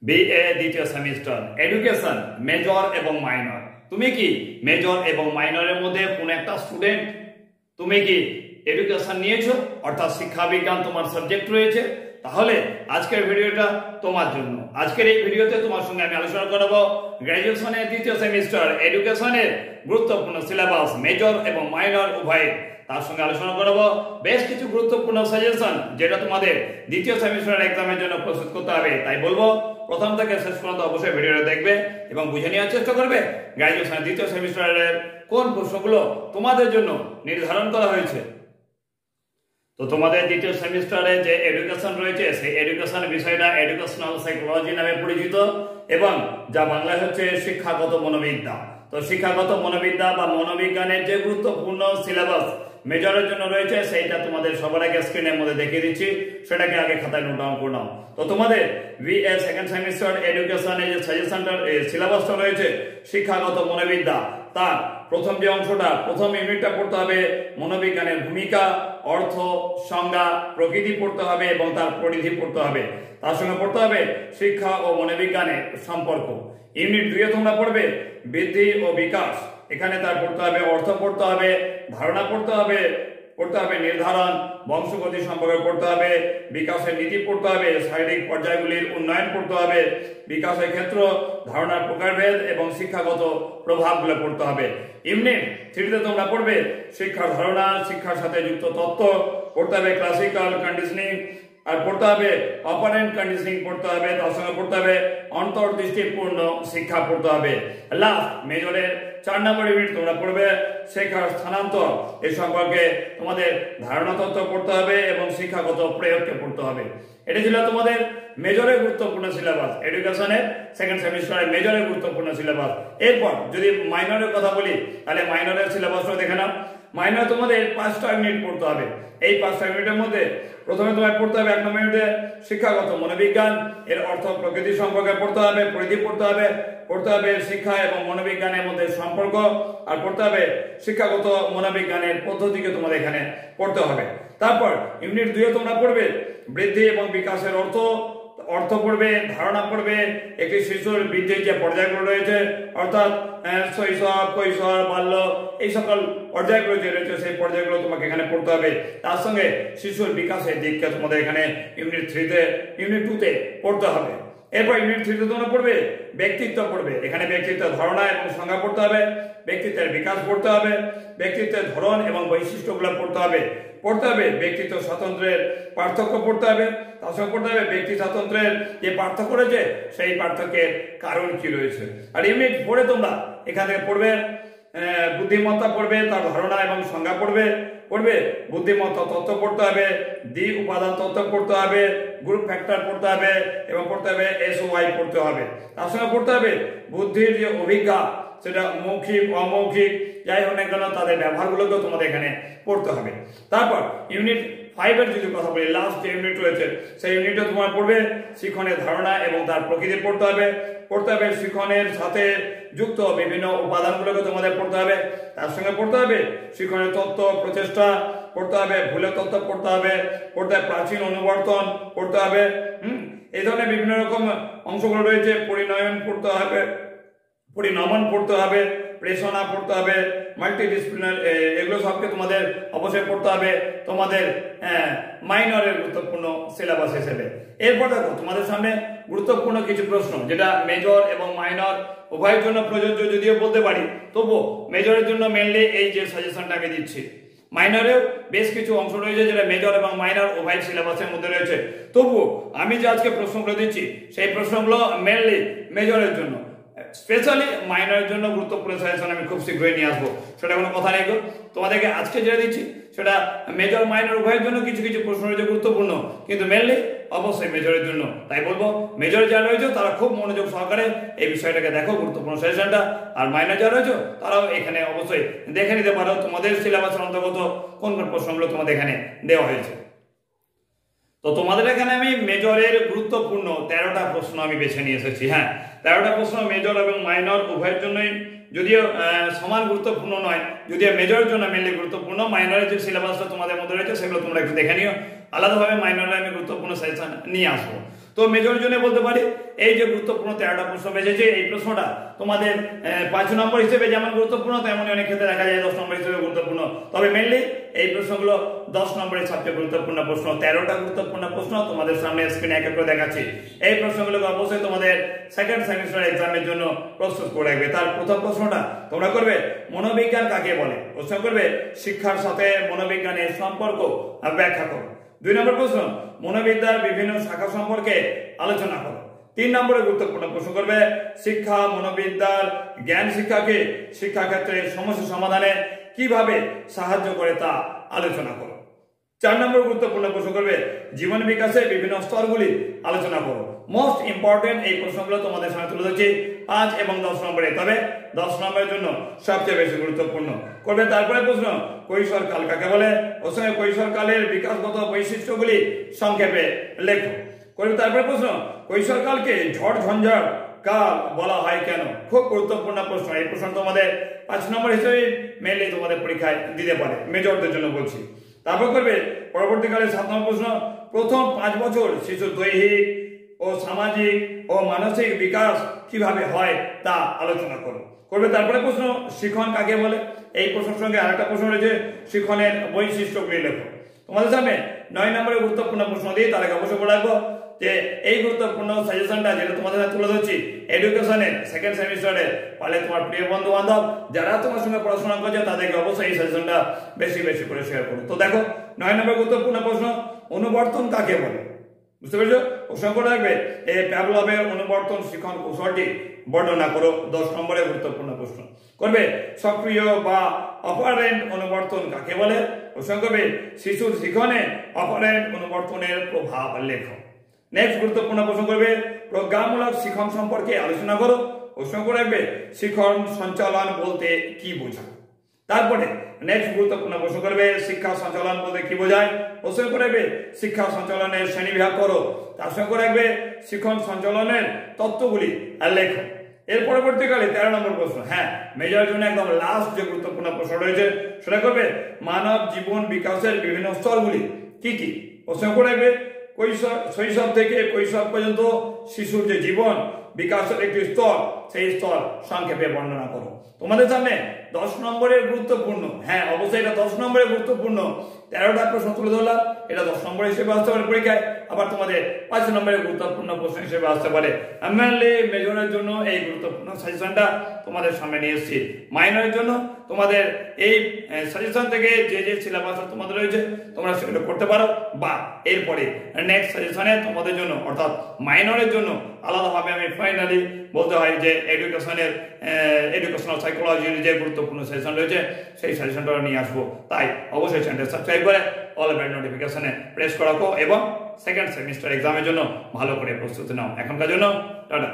BA দ্বিতীয় semester education major এবং minor. তুমি কি মেজর এবং মাইনরের মধ্যে কোন একটা স্টুডেন্ট? তুমি কি এডুকেশন নিয়েছো, অর্থাৎ শিক্ষা বিজ্ঞান তোমার সাবজেক্ট রয়েছে? তাহলে আজকের ভিডিওটা তোমার জন্য। আজকের এই ভিডিওতে তোমার সঙ্গে আমি আলোচনা করব গ্র্যাজুয়েশনের দ্বিতীয় সেমিস্টার এডুকেশনের গুরুত্বপূর্ণ সিলেবাস মেজর এবং মাইনর উভয়। তার সঙ্গে আলোচনা করব বেশ কিছু গুরুত্বপূর্ণ সাজেশন যেটা তোমাদের দ্বিতীয় সেমিস্টার এক্সামের জন্য প্রস্তুত করতে হবে। তাই বলবো প্রথম থেকে শেষ পর্যন্ত অবশ্যই ভিডিওটা দেখবে এবং বুঝে নেওয়ার চেষ্টা করবে গ্র্যাজুয়েশনের দ্বিতীয় সেমিস্টারের কোন প্রশ্নগুলো তোমাদের জন্য নির্ধারণ করা হয়েছে। তো তোমাদের দ্বিতীয় সেমিস্টারে যে এডুকেশন রয়েছে সেই এডুকেশন বিষয়টা এডুকেশনাল সাইকোলজি নামে পরিচিত এবং যা বাংলায় হচ্ছে শিক্ষাগত মনোবিদ্যা। তো শিক্ষাগত মনোবিদ্যা বা মনোবিজ্ঞানের যে গুরুত্বপূর্ণ সিলেবাস মেজরের জন্য রয়েছে সেইটা তোমাদের সবার আগে স্ক্রিনের মধ্যে দেখিয়ে দিচ্ছি, সেটাকে আগে খাতায় নোট ডাউন করে নাও। তো তোমাদের বিএ সেকেন্ড সেমিস্টার এডুকেশনের যে সাজেশনটা সিলেবাসটা রয়েছে শিক্ষাগত মনোবিদ্যা, তার প্রথম যে অংশটা প্রথম ইউনিটটা পড়তে হবে মনোবিজ্ঞানের ভূমিকা, অর্থ, সংজ্ঞা, প্রকৃতি পড়তে হবে এবং তার পরিধি পড়তে হবে। তার সঙ্গে পড়তে হবে শিক্ষা ও মনোবিজ্ঞানের সম্পর্ক। ইউনিট 2 তোমরা পড়বে বৃদ্ধি ও বিকাশ, এখানে তার পড়তে হবে অর্থ পড়তে হবে, ধারণা পড়তে হবে নির্ধারণ, বংশগতি সম্পর্কে পড়তে হবে, বিকাশের নীতি পড়তে হবে, শারীরিক পর্যায়গুলির উন্নয়ন পড়তে হবে, বিকাশের ক্ষেত্র, ধারণার প্রকারভেদ এবং শিক্ষাগত প্রভাবগুলো পড়তে হবে। ইউনিট 3 তোমরা পড়বে শিক্ষার ধারণা, শিক্ষার সাথে যুক্ত তত্ত্ব পড়তে হবে, ক্লাসিক্যাল কন্ডিশনিং আর পড়তে হবে, অপারেন্ট কন্ডিশনিং পড়তে হবে, তার সঙ্গে পড়তে হবে অন্তর্দৃষ্টিপূর্ণ শিক্ষা পড়তে হবে। লাস্ট মেজরের 4 নম্বর ইউনিট তোমরা পড়বে শেখার স্থানান্তর, এই সম্পর্কে তোমাদের ধারণা তত্ত্ব পড়তে হবে এবং শিক্ষাগত প্রয়োগকে পড়তে হবে। এটা ছিল তোমাদের মেজরের গুরুত্বপূর্ণ সিলেবাস, এডুকেশনের সেকেন্ড সেমিস্টারের মেজরের গুরুত্বপূর্ণ সিলেবাস। এরপর যদি মাইনরের কথা বলি তাহলে মাইনরের সিলেবাসটা দেখে নাও। মাইনর তোমাদের 5টা ইউনিট পড়তে হবে। এই 5টা ইউনিটের মধ্যে প্রথমে তোমায় পড়তে হবে 1 নম্বর ইউনিটে শিক্ষাগত মনোবিজ্ঞান, এর অর্থ প্রকৃতি সম্পর্কে পড়তে হবে, পরিধি পড়তে হবে শিক্ষা এবং মনোবিজ্ঞানের মধ্যে সম্পর্ক, আর পড়তে হবে শিক্ষাগত মনোবিজ্ঞানের পদ্ধতিকে তোমাদের এখানে পড়তে হবে। তারপর ইউনিট 2 তোমরা পড়বে বৃদ্ধি এবং বিকাশের অর্থ পড়বে, ধারণা পড়বে, একটি শিশুর বৃদ্ধির যে পর্যায়গুলো রয়েছে অর্থাৎ শৈশব, কৈশোর, বাল্য, এই সকল পর্যায়গুলো যে রয়েছে সেই পর্যায়গুলো তোমাকে এখানে পড়তে হবে। তার সঙ্গে শিশুর বিকাশের দিককে তোমাদের এখানে ইউনিট 2তে পড়তে হবে। এরপর ইউনিট 3 তোমরা পড়বে ব্যক্তিত্ব পড়বে, এখানে ব্যক্তিত্বের ধারণা এবং সংজ্ঞা পড়তে হবে, ব্যক্তিত্বের বিকাশ পড়তে হবে, ব্যক্তিত্বের ধরন এবং বৈশিষ্ট্যগুলো পড়তে হবে ব্যক্তিত্ব স্বাতন্ত্র্যের পার্থক্য পড়তে হবে, তার সঙ্গে পড়তে হবে ব্যক্তি স্বাতন্ত্র্যের যে পার্থক্য রয়েছে সেই পার্থক্যের কারণ কি রয়েছে। আর ইউনিট 4 তোমরা এখান থেকে পড়বে বুদ্ধিমত্তা পড়বে, তার ধারণা এবং সংজ্ঞা পড়বে বুদ্ধিমত্তা তত্ত্ব পড়তে হবে, দ্বি উপাদান তত্ত্ব পড়তে হবে, গ্রুপ ফ্যাক্টর পড়তে হবে এবং পড়তে হবে SOY পড়তে হবে। তার সঙ্গে পড়তে হবে বুদ্ধির যে অভিজ্ঞতা সেটা মৌখিক অমৌখিক যাই হোক না কেন তাদের ব্যবহারগুলোকেও তোমাদের এখানে পড়তে হবে। তারপর ইউনিট 5 এর যদি কথা বলি লাস্ট যে ইউনিট রয়েছে সেই ইউনিটে তোমার পড়বে শিক্ষণের ধারণা এবং তার প্রকৃতি পড়তে হবে শিক্ষণের সাথে যুক্ত বিভিন্ন উপাদানগুলোকে তোমাদের পড়তে হবে। তার সঙ্গে পড়তে হবে শিক্ষণের তত্ত্ব প্রচেষ্টা পড়তে হবে, ভুলের তত্ত্ব পড়তে হবে প্রাচীন অনুবর্তন পড়তে হবে। এই ধরনের বিভিন্ন রকম অংশগুলো রয়েছে, পরিণয়ন পড়তে হবে, পরিণমন পড়তে হবে, প্রেষণা পড়তে হবে, মাল্টিডিসিপ্লিনারি, এগুলো সবকে তোমাদের অবশ্যই পড়তে হবে তোমাদের মাইনরের গুরুত্বপূর্ণ সিলেবাস হিসেবে। এরপর দেখো তোমাদের সামনে গুরুত্বপূর্ণ কিছু প্রশ্ন যেটা মেজর এবং মাইনর উভয়ের জন্য প্রযোজ্য, যদিও বলতে পারি তবুও মেজরের জন্য মেনলি এই যে সাজেশনটা আমি দিচ্ছি। মাইনরেও বেশ কিছু অংশ রয়েছে যেটা মেজর এবং মাইনর উভয় সিলেবাসের মধ্যে রয়েছে, তবুও আমি যে আজকে প্রশ্নগুলো দিচ্ছি সেই প্রশ্নগুলো মেনলি মেজরের জন্য, স্পেশালি মাইনরের জন্য গুরুত্বপূর্ণ সাজেশন আমি খুব শীঘ্রই নিয়ে আসবো, সেটা কোনো কথা নেই। তোমাদেরকে আজকে যেটা দিচ্ছি সেটা মেজর মাইনর উভয়ের জন্য কিছু কিছু প্রশ্ন রয়েছে গুরুত্বপূর্ণ, কিন্তু মেনলি অবশ্যই মেজরের জন্য। তাই বলবো মেজর যারা রয়েছে তারা খুব মনোযোগ সহকারে এই বিষয়টাকে দেখো গুরুত্বপূর্ণ সাজেশনটা, আর মাইনর যারা রয়েছে তারাও এখানে অবশ্যই দেখে নিতে পারো তোমাদের সিলেবাসের অন্তর্গত কোন কোন প্রশ্নগুলো তোমাদের এখানে দেওয়া হয়েছে। তো তোমাদের এখানে আমি মেজরের গুরুত্বপূর্ণ 13টা প্রশ্ন আমি বেছে নিয়ে এসেছি। হ্যাঁ, 13টা প্রশ্ন মেজর এবং মাইনর উভয়ের জন্যই, যদিও সমান গুরুত্বপূর্ণ নয়, যদিও মেজরের জন্য মেনলি গুরুত্বপূর্ণ। মাইনরের যে সিলেবাসটা তোমাদের মধ্যে রয়েছে সেগুলো তোমরা একটু দেখে নিও, আলাদাভাবে মাইনরের আমি গুরুত্বপূর্ণ সাজেশন নিয়ে আসবো। তো মেজরের জন্য বলতে পারি এই যে গুরুত্বপূর্ণ 13টা প্রশ্ন বেজেছে, এই প্রশ্নটা তোমাদের 5 নম্বর হিসেবে যেমন গুরুত্বপূর্ণ তেমনই অনেক ক্ষেত্রে দেখা যায় 10 নম্বর হিসেবে গুরুত্বপূর্ণ। তবে মেইনলি এই প্রশ্নগুলো 10 নম্বরের সবচেয়ে গুরুত্বপূর্ণ প্রশ্ন। 13টা গুরুত্বপূর্ণ প্রশ্ন তোমাদের সামনে স্ক্রিনে এক এক করে দেখাচ্ছি। এই প্রশ্নগুলোকে অবশ্যই তোমাদের সেকেন্ড সেমিস্টার এক্সামের জন্য প্রস্তুত করে রাখবে। তার প্রথম প্রশ্নটা তোমরা করবে মনোবিজ্ঞান কাকে বলে, প্রশ্ন করবে শিক্ষার সাথে মনোবিজ্ঞানের সম্পর্ক ব্যাখ্যা করো। 2 নম্বর প্রশ্ন মনোবিদ্যার বিভিন্ন শাখা সম্পর্কে আলোচনা করো। 3 নম্বরে গুরুত্বপূর্ণ প্রশ্ন করবে শিক্ষা মনোবিদ্যার জ্ঞান শিক্ষাকে শিক্ষাক্ষেত্রে সমস্যা সমাধানে কিভাবে সাহায্য করে তা আলোচনা করো। 4 নম্বর গুরুত্বপূর্ণ প্রশ্ন করবে জীবন বিকাশের বিভিন্ন স্তরগুলি আলোচনা করো। মোস্ট ইম্পর্টেন্ট এই প্রশ্নগুলো তোমাদের সামনে তুলে ধরছি 5 এবং 10 নম্বরে, তবে 10 নম্বরের জন্য সবচেয়ে বেশি গুরুত্বপূর্ণ করবে। তারপরে প্রশ্ন কৈশোরকাল কাকে বলে, ওর সঙ্গে কৈশোরকালের বিকাশগত বৈশিষ্ট্যগুলি সংক্ষেপে লেখো। করবে তারপরে প্রশ্ন কৈশোরকালকে ঝড় ঝঞ্ঝাট কাল বলা হয় কেন, খুব গুরুত্বপূর্ণ প্রশ্ন। এই প্রশ্ন তোমাদের 5 নম্বর হিসেবে মেনলি তোমাদের পরীক্ষায় দিতে পারে, মেজরদের জন্য বলছি। তারপর করবে পরবর্তীকালে 7 নম্বর প্রশ্ন প্রথম 5 বছর শিশুর দৈহিক ও সামাজিক ও মানসিক বিকাশ কিভাবে হয় তা আলোচনা করো। করবে তারপরে প্রশ্ন শিখন কাকে বলে, এই প্রশ্নের সঙ্গে আরেকটা প্রশ্ন রয়েছে শিখনের বৈশিষ্ট্যগুলি লেখো। তোমাদের সামনে 9 নম্বরের গুরুত্বপূর্ণ প্রশ্ন দিয়ে তার আগে অবশ্যই বলে রাখবো যে এই গুরুত্বপূর্ণ সাজেশনটা যেটা তোমাদের সাথে তুলে ধরছি এডুকেশনের সেকেন্ড সেমিস্টারে, ফলে তোমার প্রিয় বন্ধু বান্ধব যারা তোমার সঙ্গে পড়াশোনা করছে তাদেরকে অবশ্যই এই সাজেশনটা বেশি বেশি করে শেয়ার করো। তো দেখো 9 নম্বর গুরুত্বপূর্ণ প্রশ্ন অনুবর্তন কাকে বলে, বুঝতে পেরেছো? প্রশ্ন করে রাখবে এই প্যাভলভের অনুবর্তন শিখন কৌশলটি বর্ণনা করো। 10 নম্বরের গুরুত্বপূর্ণ প্রশ্ন করবে সক্রিয় বা অপারেন্ট অনুবর্তন কাকে বলে, প্রশ্ন করবে শিশুর শিখনে অপারেন্ট অনুবর্তনের প্রভাব লেখো। নেক্সট গুরুত্বপূর্ণ প্রশ্ন করবে প্রজ্ঞামূলক শিখন সম্পর্কে আলোচনা করো। প্রশ্ন করে রাখবে শিখন সঞ্চালন বলতে কি বোঝায়। তারপরে নেক্সট গুরুত্বপূর্ণ প্রশ্ন করবে শিক্ষা সঞ্চালন বলতে কি বোঝায়। প্রশ্ন করে রাখবে শিক্ষা সঞ্চালনের শ্রেণীবিভাগ করো। তার সঙ্গে করে রাখবে শিখন সঞ্চালনের তত্ত্বগুলি লেখো। এর পরবর্তীকালে 13 নম্বর প্রশ্ন, হ্যাঁ মেজরের জন্য একদম লাস্ট যে গুরুত্বপূর্ণ প্রশ্ন রয়েছে সেটা করবে মানব জীবন বিকাশের বিভিন্ন স্তরগুলি কি কি। প্রশ্ন করে রাখবে শৈশব থেকে কৈশোর পর্যন্ত শিশুর যে জীবন বিকাশের একটি স্তর, সেই স্তর সংক্ষেপে বর্ণনা করো। তোমাদের সামনে 10 নম্বরের গুরুত্বপূর্ণ, হ্যাঁ অবশ্যই এটা 10 নম্বরের গুরুত্বপূর্ণ 13টা প্রশ্ন তুলে ধরলাম। এটা 10 নম্বর হিসেবে আসতে পারে পরীক্ষায়, আবার তোমাদের 5 নম্বরের গুরুত্বপূর্ণ প্রশ্ন হিসেবে আসতে পারে। মেনলি মেজরের জন্য এই গুরুত্বপূর্ণ সাজেশনটা তোমাদের সামনে নিয়ে এসেছি। মাইনরের জন্য তোমাদের এই সাজেশন থেকে যে যে সিলেবাস তোমাদের রয়েছে তোমরা সেগুলো করতে পারো, বা এরপরে নেক্সট সাজেশনে তোমাদের জন্য অর্থাৎ মাইনরের জন্য আলাদাভাবে আমি ফাইনালি বলতে হয় যে এডুকেশনাল সাইকোলজির যে গুরুত্বপূর্ণ সেশন রয়েছে সেই সেশনটা নিয়ে আসবো। তাই অবশ্যই চ্যানেলটা সাবস্ক্রাইব করে অল বেল নোটিফিকেশনে প্রেস করে রাখো এবং সেকেন্ড সেমিস্টার এক্সামের জন্য ভালো করে প্রস্তুতি নাও। এখনকার জন্য টাটা।